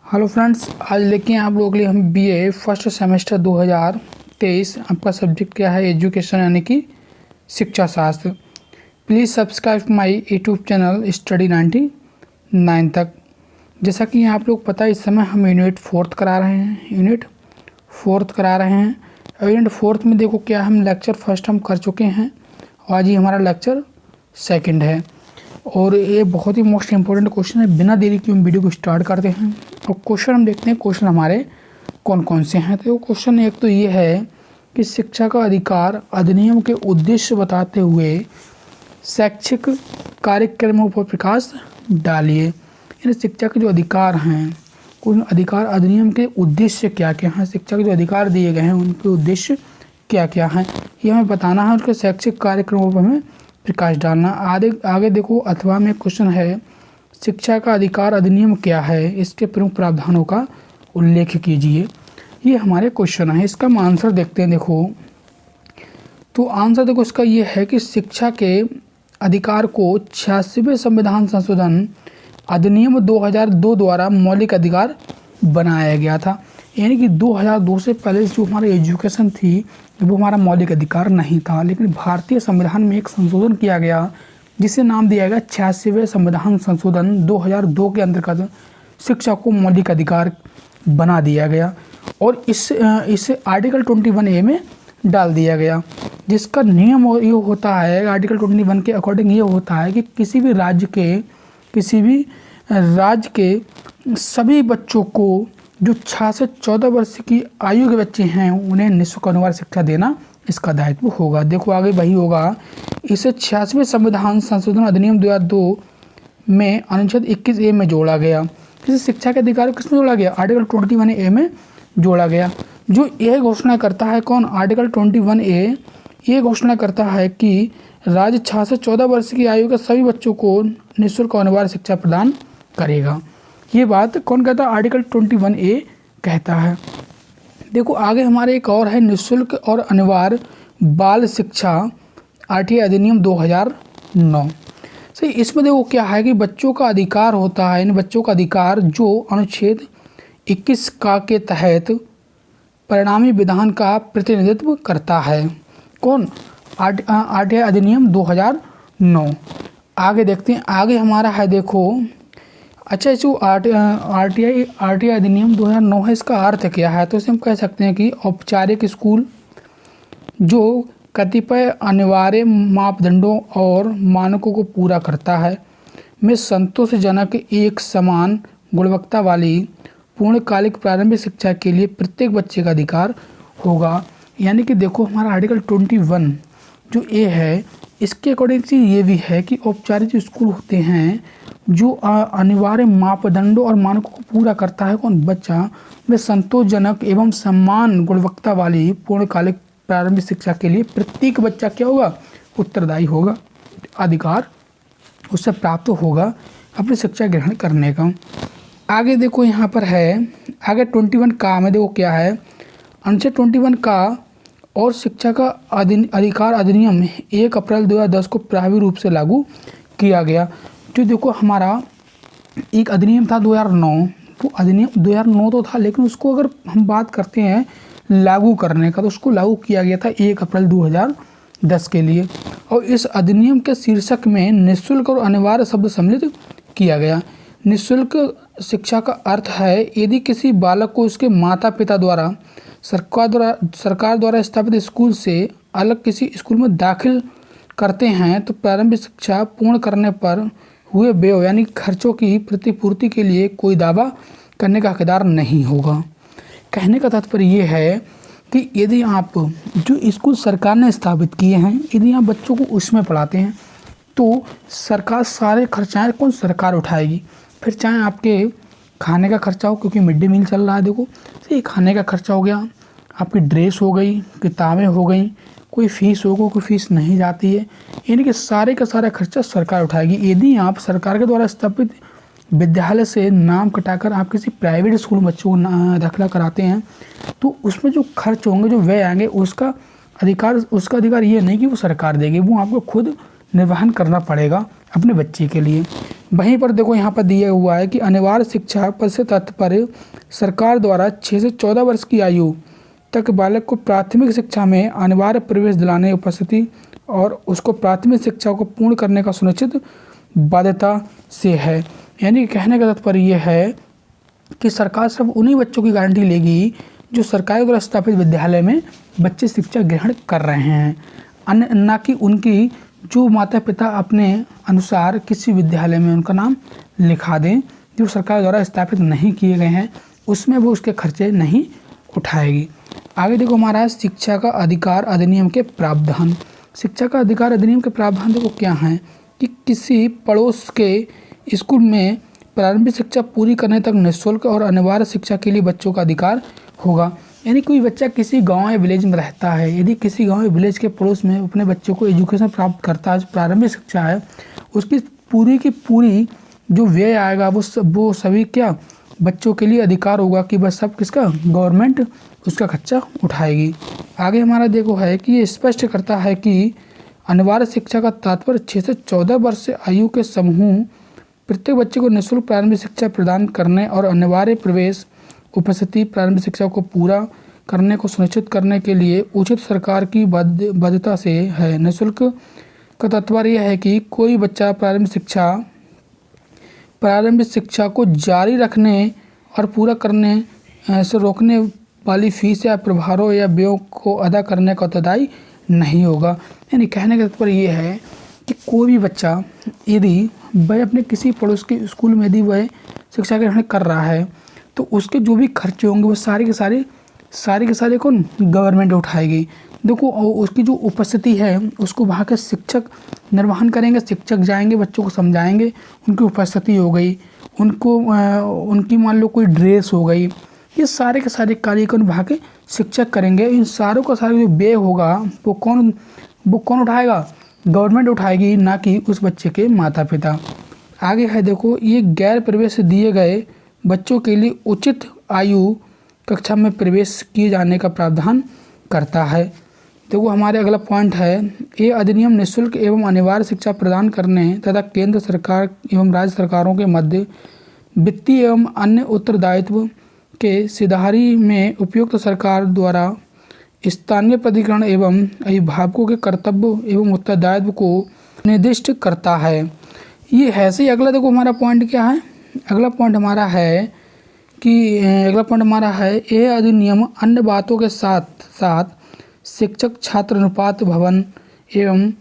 Hello friends, आज लेके हैं आप लोगों के लिए हम बीए फर्स्ट सेमेस्टर 2023। आपका सब्जेक्ट क्या है? एजुकेशन यानी कि शिक्षा शास्त्र। Please subscribe my YouTube channel study 99 तक। जैसा कि आप लोग पता है, इस समय हम यूनिट फोर्थ करा रहे हैं। यूनिट फोर्थ में देखो क्या, हम लेक्चर फर्स्ट हम कर चुके हैं और आज ही हमारा लेक्चर सेकंड है और ये बहुत ही मोस्ट इम्पोर्टेंट क्वेश्चन है। बिना देरी की हम वीडियो को स्टार्ट करते हैं और क्वेश्चन हम देखते हैं क्वेश्चन हमारे कौन कौन से हैं। तो क्वेश्चन एक तो ये है कि शिक्षा का अधिकार अधिनियम के उद्देश्य बताते हुए शैक्षिक कार्यक्रमों पर प्रकाश डालिए। यानी शिक्षा के जो अधिकार हैं, उन अधिकार अधिनियम के उद्देश्य क्या क्या हैं, शिक्षा के जो अधिकार दिए गए हैं उनके उद्देश्य क्या क्या हैं, ये हमें बताना है। उसके शैक्षिक कार्यक्रमों पर हमें प्रकाश डालना। आगे देखो, अथवा में क्वेश्चन है शिक्षा का अधिकार अधिनियम क्या है, इसके प्रमुख प्रावधानों का उल्लेख कीजिए। ये हमारे क्वेश्चन है। इसका हम आंसर देखते हैं। देखो तो आंसर देखो इसका ये है कि शिक्षा के अधिकार को 86वें संविधान संशोधन अधिनियम 2002 द्वारा मौलिक अधिकार बनाया गया था। यानी कि 2002 से पहले जो हमारा एजुकेशन थी वो हमारा मौलिक अधिकार नहीं था, लेकिन भारतीय संविधान में एक संशोधन किया गया जिसे नाम दिया गया 86वें संविधान संशोधन 2002 के अंतर्गत शिक्षा को मौलिक अधिकार बना दिया गया और इसे आर्टिकल 21A में डाल दिया गया, जिसका नियम ये होता है, आर्टिकल 21 के अकॉर्डिंग ये होता है कि किसी भी राज्य के सभी बच्चों को जो 6 से 14 वर्ष की आयु के बच्चे हैं उन्हें निःशुल्क अनिवार्य शिक्षा देना इसका दायित्व होगा। देखो आगे वही होगा। इसे 86वें संविधान संशोधन अधिनियम 2002 में अनुच्छेद 21A में जोड़ा गया। इसे शिक्षा के अधिकार किसमें जोड़ा गया? आर्टिकल 21A में जोड़ा गया। जो यह घोषणा करता है कौन? आर्टिकल 21A ये घोषणा करता है कि राज्य 6 से 14 वर्ष की आयु के सभी बच्चों को निःशुल्क अनिवार्य शिक्षा प्रदान करेगा। ये बात कौन कहता है? आर्टिकल 21A कहता है। देखो आगे हमारे एक और है निःशुल्क और अनिवार्य बाल शिक्षा RTI अधिनियम 2009। सही, इसमें देखो क्या है कि बच्चों का अधिकार होता है, इन बच्चों का अधिकार जो अनुच्छेद 21 का के तहत परिणामी विधान का प्रतिनिधित्व करता है। कौन? RTI अधिनियम 2009। आगे देखते हैं, आगे हमारा है देखो, अच्छा जो RTI अधिनियम 2009 है, इसका अर्थ क्या है? तो इसे हम कह सकते हैं कि औपचारिक स्कूल जो कतिपय अनिवार्य मापदंडों और मानकों को पूरा करता है में संतोषजनक एक समान गुणवत्ता वाली पूर्णकालिक प्रारंभिक शिक्षा के लिए प्रत्येक बच्चे का अधिकार होगा। यानी कि देखो हमारा आर्टिकल 21 जो ए है, इसके अकॉर्डिंग से ये भी है कि औपचारिक जो स्कूल होते हैं जो अनिवार्य मापदंडों और मानकों को पूरा करता है कौन? बच्चा, में संतोषजनक एवं समान गुणवत्ता वाली पूर्णकालिक प्रारंभिक शिक्षा के लिए प्रत्येक बच्चा क्या होगा? उत्तरदायी होगा, अधिकार उससे प्राप्त होगा अपनी शिक्षा ग्रहण करने का। आगे देखो यहाँ पर है, आगे 21 का में देखो क्या है, अनुच्छेद 21 का और शिक्षा का अधिकार अधिनियम 1 अप्रैल 2010 को प्रभावी रूप से लागू किया गया। जो देखो हमारा एक अधिनियम था 2009, तो अधिनियम 2009 तो था, लेकिन उसको अगर हम बात करते हैं लागू करने का तो उसको लागू किया गया था 1 अप्रैल 2010 के लिए। और इस अधिनियम के शीर्षक में निःशुल्क और अनिवार्य शब्द सम्मिलित किया गया। निःशुल्क शिक्षा का अर्थ है यदि किसी बालक को उसके माता पिता द्वारा सरकार द्वारा स्थापित स्कूल से अलग किसी स्कूल में दाखिल करते हैं तो प्रारंभिक शिक्षा पूर्ण करने पर हुए व्यय यानी खर्चों की प्रतिपूर्ति के लिए कोई दावा करने का हकदार नहीं होगा। कहने का तात्पर्य ये है कि यदि आप जो स्कूल सरकार ने स्थापित किए हैं, यदि आप बच्चों को उसमें पढ़ाते हैं तो सरकार सारे खर्चाएं कौन? सरकार उठाएगी। फिर चाहे आपके खाने का खर्चा हो, क्योंकि मिड डे मील चल रहा है, देखो ये खाने का खर्चा हो गया, आपकी ड्रेस हो गई, किताबें हो गई, कोई फीस होगा, कोई फीस नहीं जाती है, यानी कि सारे का सारा खर्चा सरकार उठाएगी। यदि आप सरकार के द्वारा स्थापित विद्यालय से नाम कटाकर आप किसी प्राइवेट स्कूल में बच्चों को दाखिला कराते हैं तो उसमें जो खर्च होंगे, जो व्यय आएंगे, उसका अधिकार ये नहीं कि वो सरकार देगी, वो आपको खुद निर्वहन करना पड़ेगा अपने बच्चे के लिए। वहीं पर देखो यहाँ पर दिया हुआ है कि अनिवार्य शिक्षा पद से तात्पर्य सरकार द्वारा 6 से 14 वर्ष की आयु तक बालक को प्राथमिक शिक्षा में अनिवार्य प्रवेश दिलाने उपस्थिति और उसको प्राथमिक शिक्षा को पूर्ण करने का सुनिश्चित बाध्यता से है। यानी कहने का तात्पर्य यह है कि सरकार सिर्फ उन्हीं बच्चों की गारंटी लेगी जो सरकार द्वारा स्थापित विद्यालय में बच्चे शिक्षा ग्रहण कर रहे हैं, अन्य ना कि उनकी जो माता पिता अपने अनुसार किसी विद्यालय में उनका नाम लिखा दें जो सरकार द्वारा स्थापित नहीं किए गए हैं, उसमें वो उसके खर्चे नहीं उठाएगी। आगे देखो हमारा शिक्षा का अधिकार अधिनियम के प्रावधान। शिक्षा का अधिकार अधिनियम के प्रावधान देखो क्या हैं कि किसी पड़ोस के स्कूल में प्रारंभिक शिक्षा पूरी करने तक निःशुल्क और अनिवार्य शिक्षा के लिए बच्चों का अधिकार होगा। यानी कोई बच्चा किसी गांव या विलेज में रहता है, यदि किसी गांव या विलेज के पड़ोस में अपने बच्चों को एजुकेशन प्राप्त करता है, प्रारंभिक शिक्षा है, उसकी पूरी की पूरी जो व्यय आएगा वो सभी क्या बच्चों के लिए अधिकार होगा कि बस सब किसका गवर्नमेंट उसका खर्चा उठाएगी। आगे हमारा देखो है कि ये स्पष्ट करता है कि अनिवार्य शिक्षा का तात्पर्य 6 से 14 वर्ष से आयु के समूह प्रत्येक बच्चे को निःशुल्क प्रारंभिक शिक्षा प्रदान करने और अनिवार्य प्रवेश उपस्थिति प्रारंभिक शिक्षा को पूरा करने को सुनिश्चित करने के लिए उचित सरकार की बाध्यता से है। निःशुल्क का तात्पर्य यह है कि कोई बच्चा प्रारंभिक शिक्षा को जारी रखने और पूरा करने से रोकने वाली फीस या प्रभारों या व्ययों को अदा करने का उत्तरदायी नहीं होगा। यानी कहने का तात्पर्य ये है कि कोई भी बच्चा यदि वह अपने किसी पड़ोस के स्कूल में यदि वह शिक्षा ग्रहण कर रहा है तो उसके जो भी खर्चे होंगे वो सारे के सारे कौन गवर्नमेंट उठाएगी। देखो उसकी जो उपस्थिति है उसको वहाँ के शिक्षक निर्वहन करेंगे, शिक्षक जाएंगे बच्चों को समझाएंगे, उनकी उपस्थिति हो गई, उनकी मान लो कोई ड्रेस हो गई, ये सारे के सारे कार्य को वहाँ के शिक्षक करेंगे। इन सारों का सारा जो व्यय होगा वो कौन उठाएगा? गवर्नमेंट उठाएगी, ना कि उस बच्चे के माता पिता। आगे है देखो ये गैर प्रवेश दिए गए बच्चों के लिए उचित आयु कक्षा में प्रवेश किए जाने का प्रावधान करता है। देखो हमारे अगला पॉइंट है ये अधिनियम निःशुल्क एवं अनिवार्य शिक्षा प्रदान करने तथा केंद्र सरकार एवं राज्य सरकारों के मध्य वित्तीय एवं अन्य उत्तरदायित्व के सिधारी में उपयुक्त सरकार द्वारा स्थानीय प्राधिकरण एवं अभिभावकों के कर्तव्य एवं उत्तरदायित्व को निर्दिष्ट करता है। ये है सही। अगला देखो हमारा पॉइंट क्या है? अगला पॉइंट हमारा है यह अधिनियम अन्य बातों के साथ साथ शिक्षक छात्र अनुपात भवन एवं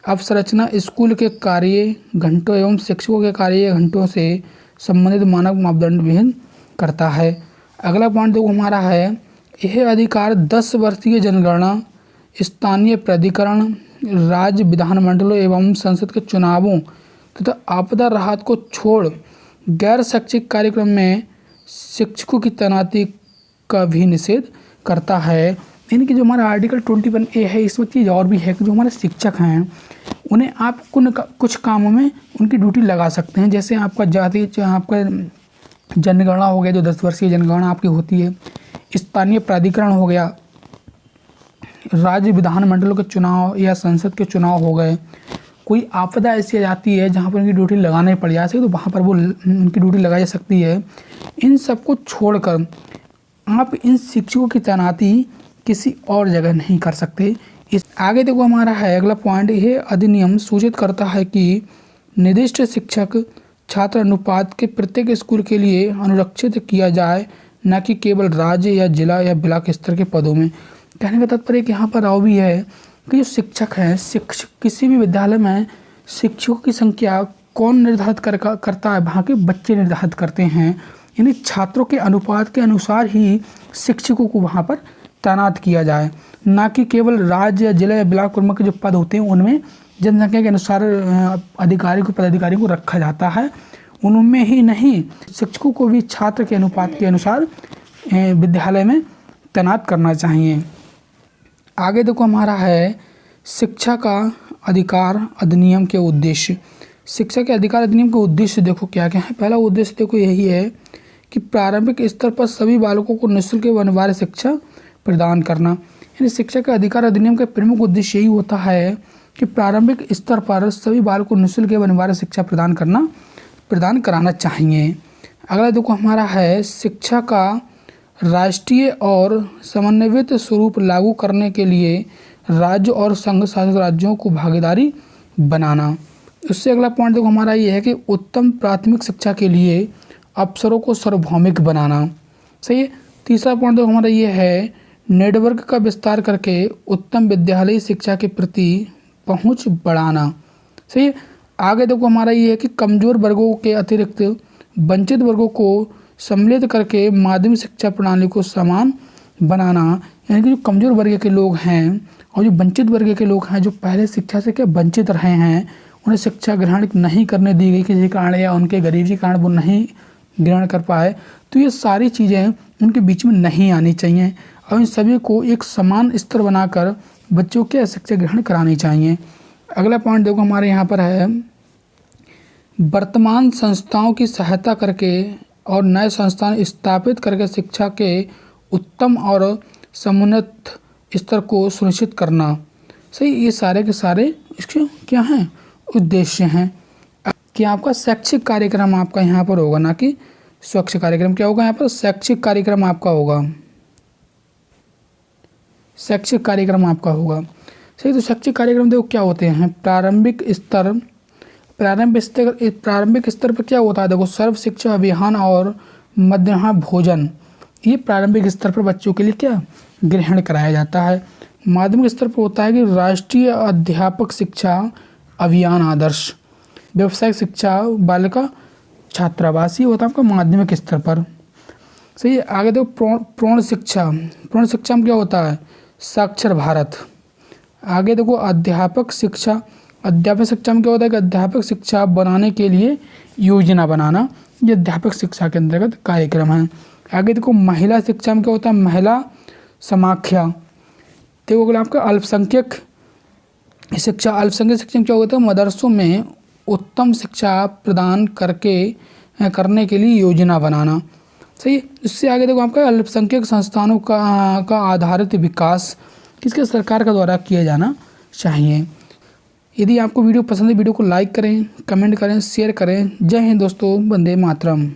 अवसंरचना स्कूल के कार्य घंटों एवं शिक्षकों के कार्य घंटों से संबंधित मानक मापदंड विहीन करता है। अगला पॉइंट देखो हमारा है यह अधिकार 10 वर्षीय जनगणना स्थानीय प्राधिकरण राज्य विधानमंडलों एवं संसद के चुनावों तथा आपदा राहत को छोड़ गैर शैक्षिक कार्यक्रम में शिक्षकों की तैनाती का भी निषेध करता है। यानी कि जो हमारा आर्टिकल 21A है इसमें चीज़ और भी है कि जो हमारे शिक्षक हैं उन्हें आप कुछ कामों में उनकी ड्यूटी लगा सकते हैं। जैसे आपका आपका जनगणना हो गया, जो 10 वर्षीय जनगणना आपकी होती है, स्थानीय प्राधिकरण हो गया, राज्य विधानमंडलों के चुनाव या संसद के चुनाव हो गए, कोई आपदा ऐसी आ जाती है जहाँ पर उनकी ड्यूटी लगानी पड़ जाती है तो वहाँ पर वो उनकी ड्यूटी लगाई जा सकती है। इन सब को छोड़कर आप इन शिक्षकों की तैनाती किसी और जगह नहीं कर सकते। इस आगे देखो हमारा है अगला पॉइंट, यह अधिनियम सूचित करता है कि निर्दिष्ट शिक्षक छात्र अनुपात के प्रत्येक स्कूल के लिए अनुरक्षित किया जाए, न कि केवल राज्य या जिला या ब्लॉक स्तर के पदों में। कहने का तात्पर्य कि यहाँ पर और भी है कि जो शिक्षक हैं, किसी भी विद्यालय में शिक्षकों की संख्या कौन निर्धारित करता है? वहाँ के बच्चे निर्धारित करते हैं। यानी छात्रों के अनुपात के अनुसार ही शिक्षकों को वहाँ पर तैनात किया जाए, ना कि केवल राज्य या जिला या ब्लॉक प्रमुख के जो पद होते हैं उनमें जनसंख्या के अनुसार पदाधिकारी को रखा जाता है, उनमें ही नहीं शिक्षकों को भी छात्र के अनुपात के अनुसार विद्यालय में तैनात करना चाहिए। आगे देखो हमारा है शिक्षा का अधिकार अधिनियम के उद्देश्य। शिक्षा के अधिकार अधिनियम के उद्देश्य देखो क्या क्या है। पहला उद्देश्य देखो यही है कि प्रारंभिक स्तर पर सभी बालकों को निःशुल्क एवं अनिवार्य शिक्षा प्रदान करना। यानी शिक्षा के अधिकार अधिनियम का प्रमुख उद्देश्य यही होता है कि प्रारंभिक स्तर पर सभी बालकों को निःशुल्क एवं अनिवार्य शिक्षा प्रदान करना प्रदान कराना चाहिए। अगला देखो हमारा है शिक्षा का राष्ट्रीय और समन्वित स्वरूप लागू करने के लिए राज्य और संघ शासित राज्यों को भागीदारी बनाना। उससे अगला पॉइंट देखो हमारा ये है कि उत्तम प्राथमिक शिक्षा के लिए अवसरों को सार्वभौमिक बनाना। सही है। तीसरा पॉइंट देखो हमारा ये है नेटवर्क का विस्तार करके उत्तम विद्यालयी शिक्षा के प्रति पहुंच बढ़ाना। सही है। आगे देखो हमारा ये है कि कमज़ोर वर्गों के अतिरिक्त वंचित वर्गों को सम्मिलित करके माध्यमिक शिक्षा प्रणाली को समान बनाना। यानी कि जो कमज़ोर वर्ग के लोग हैं और जो वंचित वर्ग के लोग हैं, जो पहले शिक्षा से क्या वंचित रहे हैं, उन्हें शिक्षा ग्रहण नहीं करने दी गई किसी कारण या उनके गरीबी के कारण वो नहीं ग्रहण कर पाए, तो ये सारी चीज़ें उनके बीच में नहीं आनी चाहिए और इन सभी को एक समान स्तर बनाकर बच्चों के शिक्षा ग्रहण करानी चाहिए। अगला पॉइंट देखो हमारे यहाँ पर है वर्तमान संस्थाओं की सहायता करके और नए संस्थान स्थापित करके शिक्षा के उत्तम और समुन्नत स्तर को सुनिश्चित करना। सही, ये सारे के सारे इसके क्या हैं, उद्देश्य हैं कि आपका शैक्षिक कार्यक्रम आपका यहाँ पर होगा, ना कि स्वच्छ कार्यक्रम। क्या होगा यहाँ पर, शैक्षिक कार्यक्रम आपका होगा, शैक्षिक कार्यक्रम आपका होगा। सही, तो शैक्षिक कार्यक्रम देखो क्या होते हैं। प्रारंभिक स्तर पर क्या होता है, देखो सर्व शिक्षा अभियान और मध्याह्न भोजन, ये प्रारंभिक स्तर पर बच्चों के लिए क्या ग्रहण कराया जाता है। माध्यमिक स्तर पर होता है कि राष्ट्रीय अध्यापक शिक्षा अभियान आदर्श, व्यावसायिक शिक्षा बालिका छात्रावासी होता है आपका माध्यमिक स्तर पर। सही है। आगे देखो प्रौढ़ शिक्षा में क्या होता है, साक्षर भारत। आगे देखो अध्यापक शिक्षा में क्या होता है कि अध्यापक शिक्षा बनाने के लिए योजना बनाना, ये अध्यापक शिक्षा के अंतर्गत कार्यक्रम है। आगे देखो महिला शिक्षा में क्या होता है, महिला समाख्या। देखो अगर आपका अल्पसंख्यक शिक्षा में क्या होता है, मदरसों में उत्तम शिक्षा प्रदान करने के लिए योजना बनाना। सही। इससे आगे देखो आपका अल्पसंख्यक संस्थानों का आधारित विकास किसके सरकार का द्वारा किया जाना चाहिए। यदि आपको वीडियो पसंद है, वीडियो को लाइक करें, कमेंट करें, शेयर करें। जय हिंद दोस्तों, वंदे मातरम।